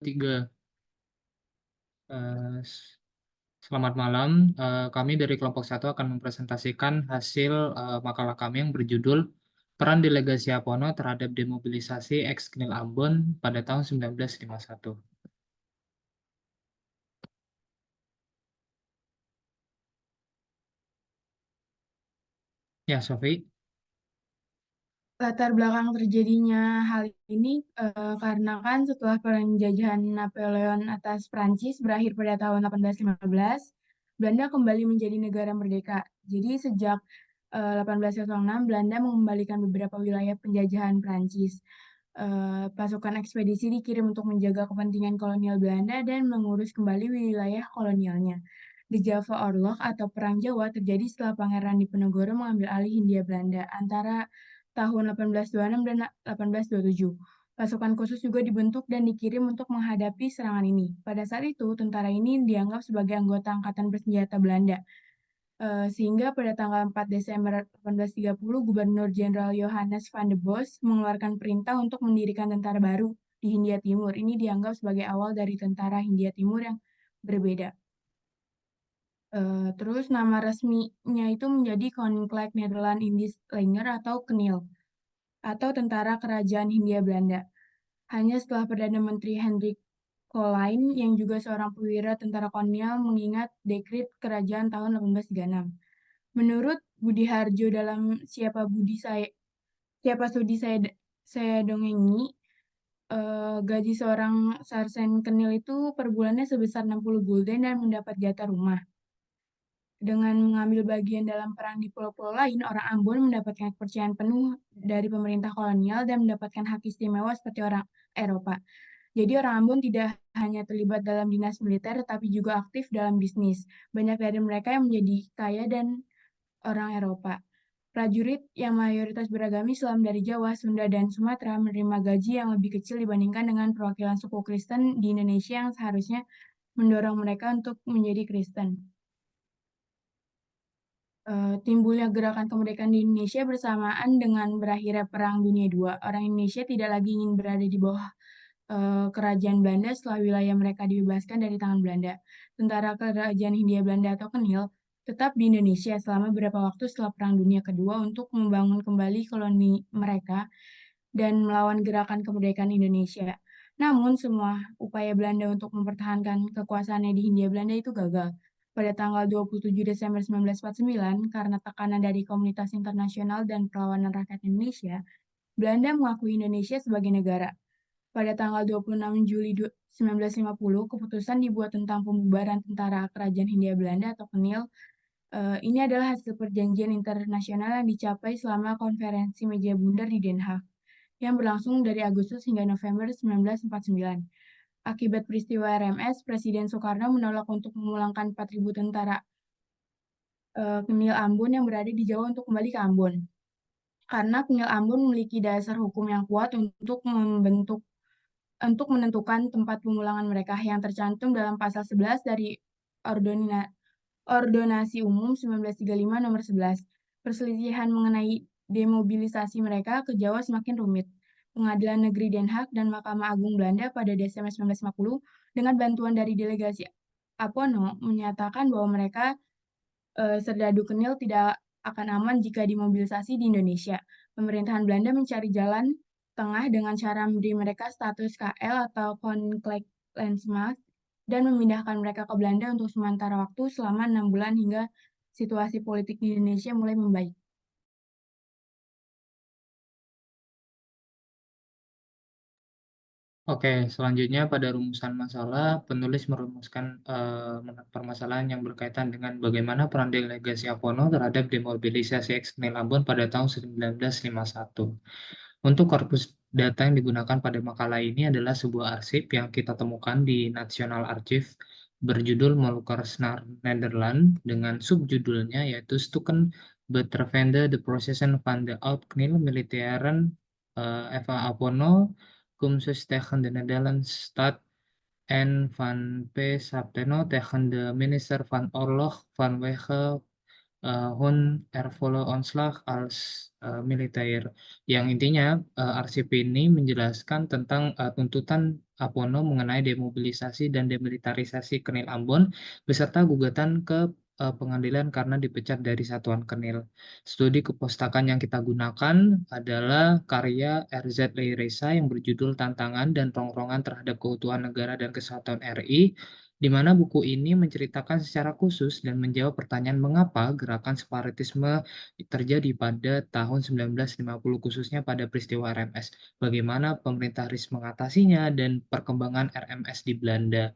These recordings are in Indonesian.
Tiga. Eh, Selamat malam. Kami dari kelompok satu akan mempresentasikan hasil makalah kami yang berjudul Peran Delegasi Apono terhadap Demobilisasi Ex-Knil Ambon pada tahun 1951. Ya, Sofi. Latar belakang terjadinya hal ini karena kan setelah penjajahan Napoleon atas Prancis berakhir pada tahun 1815, Belanda kembali menjadi negara merdeka. Jadi sejak 1806, Belanda mengembalikan beberapa wilayah penjajahan Prancis. Pasukan ekspedisi dikirim untuk menjaga kepentingan kolonial Belanda dan mengurus kembali wilayah kolonialnya. The Java Oorlog atau Perang Jawa terjadi setelah Pangeran Diponegoro mengambil alih Hindia Belanda antara tahun 1826 dan 1827. Pasukan khusus juga dibentuk dan dikirim untuk menghadapi serangan ini. Pada saat itu, tentara ini dianggap sebagai anggota angkatan bersenjata Belanda. Sehingga pada tanggal 4 Desember 1830, Gubernur Jenderal Johannes van de Bos mengeluarkan perintah untuk mendirikan tentara baru di Hindia Timur. Ini dianggap sebagai awal dari tentara Hindia Timur yang berbeda. Terus nama resminya itu menjadi Koninklijk Nederland Indisch Leger atau KNIL atau Tentara Kerajaan Hindia Belanda. Hanya setelah Perdana Menteri Hendrik Colijn yang juga seorang perwira tentara kolonial mengingat dekrit kerajaan tahun 1836. Menurut Budi Harjo dalam Siapa Sudi saya Dongengi, gaji seorang sarsen kenil itu per bulannya sebesar 60 gulden dan mendapat jatah rumah. Dengan mengambil bagian dalam perang di pulau-pulau lain, orang Ambon mendapatkan kepercayaan penuh dari pemerintah kolonial dan mendapatkan hak istimewa seperti orang Eropa. Jadi orang Ambon tidak hanya terlibat dalam dinas militer, tetapi juga aktif dalam bisnis. Banyak dari mereka yang menjadi kaya dan orang Eropa. Prajurit yang mayoritas beragama Islam dari Jawa, Sunda, dan Sumatera menerima gaji yang lebih kecil dibandingkan dengan perwakilan suku Kristen di Indonesia yang seharusnya mendorong mereka untuk menjadi Kristen. Timbulnya gerakan kemerdekaan di Indonesia bersamaan dengan berakhirnya Perang Dunia II. Orang Indonesia tidak lagi ingin berada di bawah kerajaan Belanda setelah wilayah mereka dibebaskan dari tangan Belanda. Tentara Kerajaan Hindia Belanda atau KNIL tetap di Indonesia selama beberapa waktu setelah Perang Dunia Kedua untuk membangun kembali koloni mereka dan melawan gerakan kemerdekaan Indonesia. Namun, semua upaya Belanda untuk mempertahankan kekuasaannya di Hindia Belanda itu gagal. Pada tanggal 27 Desember 1949, karena tekanan dari komunitas internasional dan perlawanan rakyat Indonesia, Belanda mengakui Indonesia sebagai negara. Pada tanggal 26 Juli 1950, keputusan dibuat tentang pembubaran Tentara Kerajaan Hindia Belanda atau KNIL. Ini adalah hasil perjanjian internasional yang dicapai selama konferensi meja bundar di Den Haag yang berlangsung dari Agustus hingga November 1949. Akibat peristiwa RMS, Presiden Soekarno menolak untuk memulangkan 4.000 tentara KNIL Ambon yang berada di Jawa untuk kembali ke Ambon. Karena KNIL Ambon memiliki dasar hukum yang kuat untuk menentukan tempat pemulangan mereka yang tercantum dalam pasal 11 dari Ordonasi Umum 1935 nomor 11. Perselisihan mengenai demobilisasi mereka ke Jawa semakin rumit. Pengadilan Negeri Den Haag dan Mahkamah Agung Belanda pada Desember 1950 dengan bantuan dari delegasi Apono menyatakan bahwa mereka serdadu Kenil tidak akan aman jika dimobilisasi di Indonesia. Pemerintahan Belanda mencari jalan tengah dengan cara memberi mereka status KL atau Koninklijk Landsmacht dan memindahkan mereka ke Belanda untuk sementara waktu selama 6 bulan hingga situasi politik di Indonesia mulai membaik. Oke, selanjutnya pada rumusan masalah, penulis merumuskan permasalahan yang berkaitan dengan bagaimana peran delegasi Apono terhadap demobilisasi ex-Knil Ambon pada tahun 1951. Untuk korpus data yang digunakan pada makalah ini adalah sebuah arsip yang kita temukan di National Archive berjudul Moluckersnar Nederland dengan subjudulnya yaitu Stukken Betreffende de Processen van de Oud-Knil Militairen Eva Apono, Communists tegen de Nederlandse staat en van P. Sapteno tegen de minister van Oorlog vanwege Hun Ervolle Aanslag als Militair, yang intinya arsip ini menjelaskan tentang tuntutan Apono mengenai demobilisasi dan demilitarisasi Kenil Ambon beserta gugatan ke pengadilan karena dipecat dari Satuan Kenil. Studi kepustakaan yang kita gunakan adalah karya RZ Leiresa yang berjudul Tantangan dan Rongrongan Terhadap Keutuhan Negara dan Kesatuan RI, di mana buku ini menceritakan secara khusus dan menjawab pertanyaan mengapa gerakan separatisme terjadi pada tahun 1950, khususnya pada peristiwa RMS, bagaimana pemerintah RIS mengatasinya, dan perkembangan RMS di Belanda.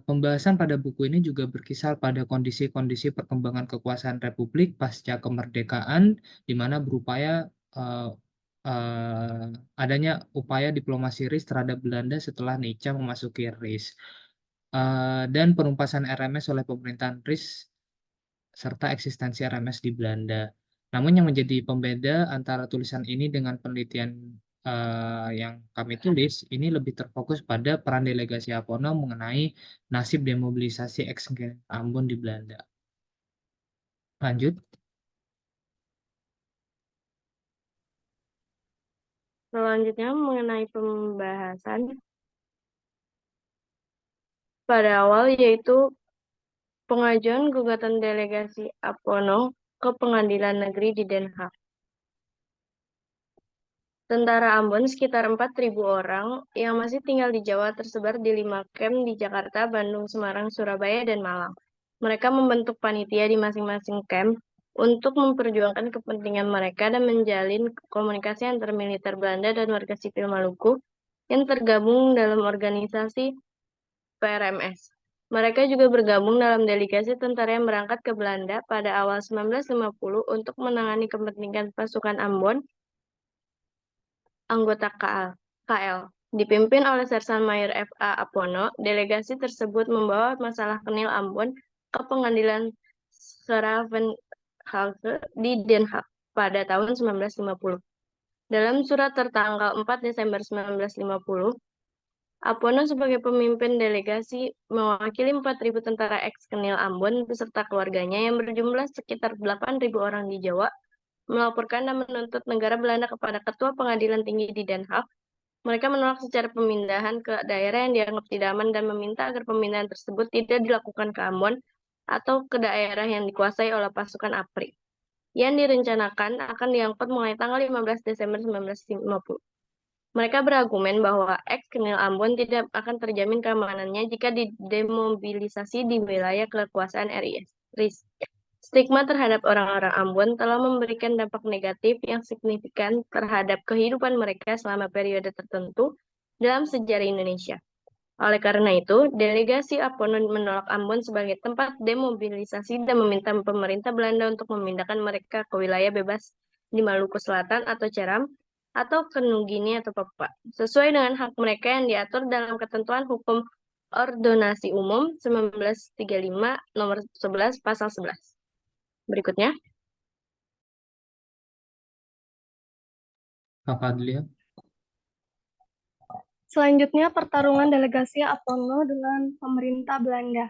Pembahasan pada buku ini juga berkisar pada kondisi-kondisi perkembangan kekuasaan Republik pasca kemerdekaan, di mana berupaya adanya upaya diplomasi RIS terhadap Belanda setelah Nietzsche memasuki RIS, dan penumpasan RMS oleh pemerintahan RIS serta eksistensi RMS di Belanda. Namun yang menjadi pembeda antara tulisan ini dengan penelitian yang kami tulis, ini lebih terfokus pada peran delegasi Apono mengenai nasib demobilisasi ex-Ambon di Belanda. Lanjut. Selanjutnya mengenai pembahasan pada awal, yaitu pengajuan gugatan delegasi Apono ke Pengadilan Negeri di Den Haag. Tentara Ambon sekitar 4.000 orang yang masih tinggal di Jawa tersebar di 5 camp di Jakarta, Bandung, Semarang, Surabaya, dan Malang. Mereka membentuk panitia di masing-masing camp untuk memperjuangkan kepentingan mereka dan menjalin komunikasi antar militer Belanda dan warga sipil Maluku yang tergabung dalam organisasi PRMS. Mereka juga bergabung dalam delegasi tentara yang berangkat ke Belanda pada awal 1950 untuk menangani kepentingan pasukan Ambon, anggota KL. Dipimpin oleh Sersan Mayor F.A. Apono, delegasi tersebut membawa masalah Kenil Ambon ke pengadilan Schravenhage di Den Haag pada tahun 1950. Dalam surat tertanggal 4 Desember 1950, Apono sebagai pemimpin delegasi mewakili 4.000 tentara ex-Kenil Ambon beserta keluarganya yang berjumlah sekitar 8.000 orang di Jawa, melaporkan dan menuntut negara Belanda kepada Ketua Pengadilan Tinggi di Den Haag. Mereka menolak secara pemindahan ke daerah yang dianggap tidak aman dan meminta agar pemindahan tersebut tidak dilakukan ke Ambon atau ke daerah yang dikuasai oleh pasukan APRI, yang direncanakan akan diangkut mulai tanggal 15 Desember 1950. Mereka berargumen bahwa ex-Kenil Ambon tidak akan terjamin keamanannya jika didemobilisasi di wilayah kekuasaan RIS. Stigma terhadap orang-orang Ambon telah memberikan dampak negatif yang signifikan terhadap kehidupan mereka selama periode tertentu dalam sejarah Indonesia. Oleh karena itu, delegasi Apono menolak Ambon sebagai tempat demobilisasi dan meminta pemerintah Belanda untuk memindahkan mereka ke wilayah bebas di Maluku Selatan atau Ceram, atau ke Nugini atau Papua, sesuai dengan hak mereka yang diatur dalam Ketentuan Hukum Ordonasi Umum 1935 nomor 11 pasal 11. Berikutnya. Kak Fadlia. Selanjutnya, pertarungan delegasi Apono dengan pemerintah Belanda.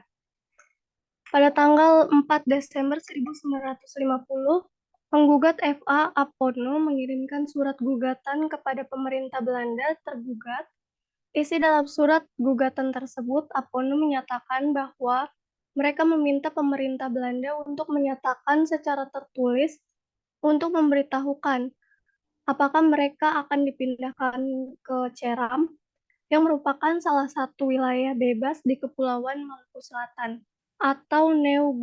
Pada tanggal 4 Desember 1950, penggugat F.A. Apono mengirimkan surat gugatan kepada pemerintah Belanda tergugat. Isi dalam surat gugatan tersebut, Apono menyatakan bahwa mereka meminta pemerintah Belanda untuk menyatakan secara tertulis untuk memberitahukan apakah mereka akan dipindahkan ke Ceram, yang merupakan salah satu wilayah bebas di Kepulauan Maluku Selatan, atau New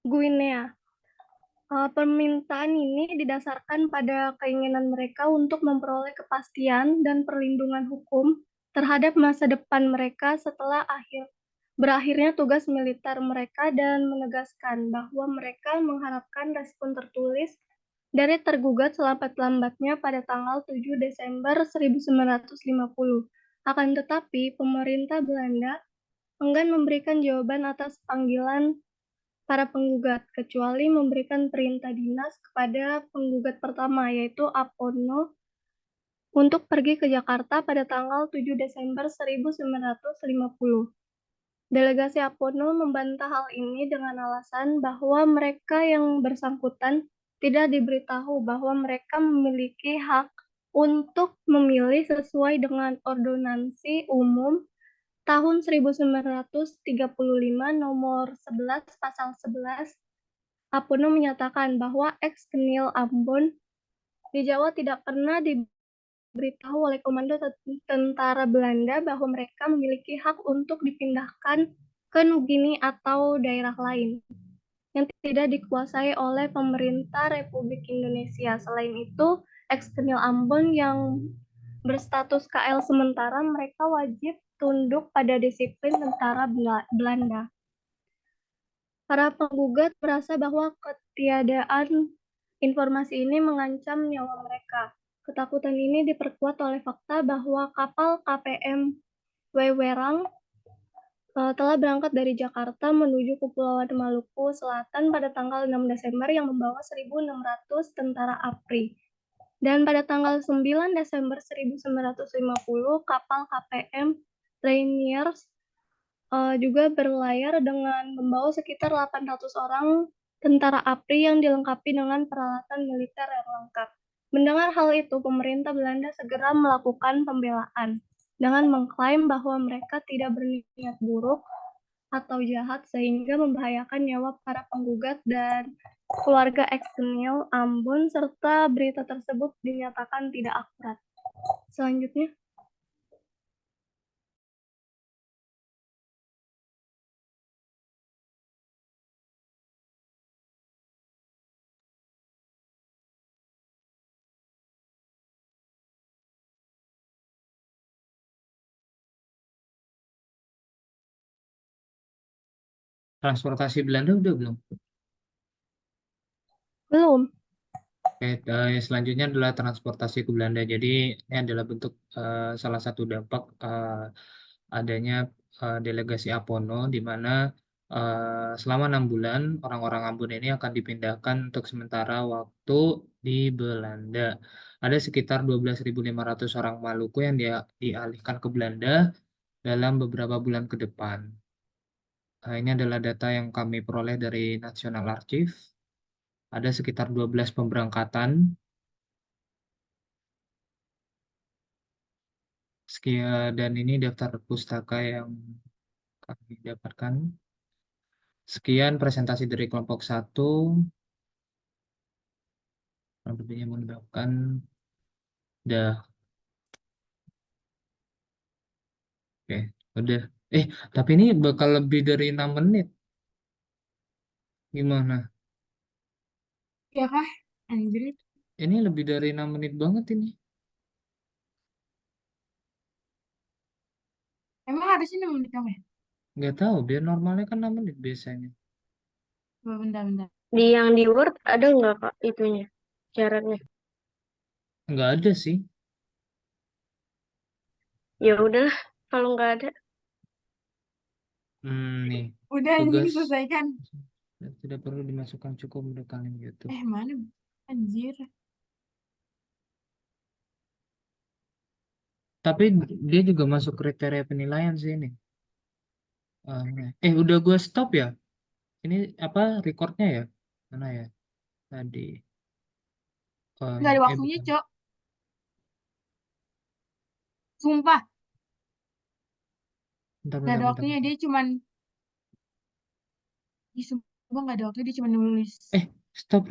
Guinea. Permintaan ini didasarkan pada keinginan mereka untuk memperoleh kepastian dan perlindungan hukum terhadap masa depan mereka setelah berakhirnya tugas militer mereka, dan menegaskan bahwa mereka mengharapkan respon tertulis dari tergugat selambat-lambatnya pada tanggal 7 Desember 1950. Akan tetapi, pemerintah Belanda enggan memberikan jawaban atas panggilan para penggugat, kecuali memberikan perintah dinas kepada penggugat pertama, yaitu Apono, untuk pergi ke Jakarta pada tanggal 7 Desember 1950. Delegasi APONO membantah hal ini dengan alasan bahwa mereka yang bersangkutan tidak diberitahu bahwa mereka memiliki hak untuk memilih sesuai dengan Ordonansi Umum tahun 1935 nomor 11 pasal 11. APONO menyatakan bahwa ex-Kenil Ambon di Jawa tidak pernah diberitahu oleh Komando Tentara Belanda bahwa mereka memiliki hak untuk dipindahkan ke Nugini atau daerah lain yang tidak dikuasai oleh pemerintah Republik Indonesia. Selain itu, ex-Kenil Ambon yang berstatus KL sementara, mereka wajib tunduk pada disiplin tentara Belanda. Para penggugat merasa bahwa ketiadaan informasi ini mengancam nyawa mereka. Ketakutan ini diperkuat oleh fakta bahwa kapal KPM Wewerang telah berangkat dari Jakarta menuju Kepulauan Maluku Selatan pada tanggal 6 Desember yang membawa 1.600 tentara APRI. Dan pada tanggal 9 Desember 1950, kapal KPM Rainiers juga berlayar dengan membawa sekitar 800 orang tentara APRI yang dilengkapi dengan peralatan militer yang lengkap. Mendengar hal itu, pemerintah Belanda segera melakukan pembelaan dengan mengklaim bahwa mereka tidak berniat buruk atau jahat sehingga membahayakan nyawa para penggugat dan keluarga ex-Kenil Ambon, serta berita tersebut dinyatakan tidak akurat. Selanjutnya, Transportasi Belanda udah belum? belum. Oke, selanjutnya adalah transportasi ke Belanda. Jadi ini adalah bentuk salah satu dampak adanya delegasi APONO, di mana selama 6 bulan orang-orang Ambon ini akan dipindahkan untuk sementara waktu di Belanda. Ada sekitar 12.500 orang Maluku yang dialihkan ke Belanda dalam beberapa bulan ke depan. Ini adalah data yang kami peroleh dari National Archive. Ada sekitar 12 pemberangkatan. Sekian, dan ini daftar pustaka yang kami dapatkan. Sekian presentasi dari kelompok 1. Lebihnya menggunakan dah. Oke, udah. Tapi ini bakal lebih dari 6 menit. Gimana? Ya kah? Anjir. Ini lebih dari 6 menit banget ini. Emang harusnya 6 menit dong ya? Nggak tahu, biar normalnya kan 6 menit biasanya. Bentar. Di yang di Word ada nggak Kak itunya? Syaratnya. Nggak ada sih. Ya udah, kalau nggak ada. Nih, Udah ini tugas diselesaikan. tidak perlu dimasukkan, cukup mendekati YouTube. Mana? Anjir. Tapi dia juga masuk kriteria penilaian sih ini. Udah gue stop ya. Ini apa recordnya ya? Mana ya? Tadi. Nggak ada waktunya, Bukan. Cok. Sumpah. Nggak ada waktunya. Dia cuman... Ih, sumpah nggak ada waktunya. Dia cuma nulis. Stop.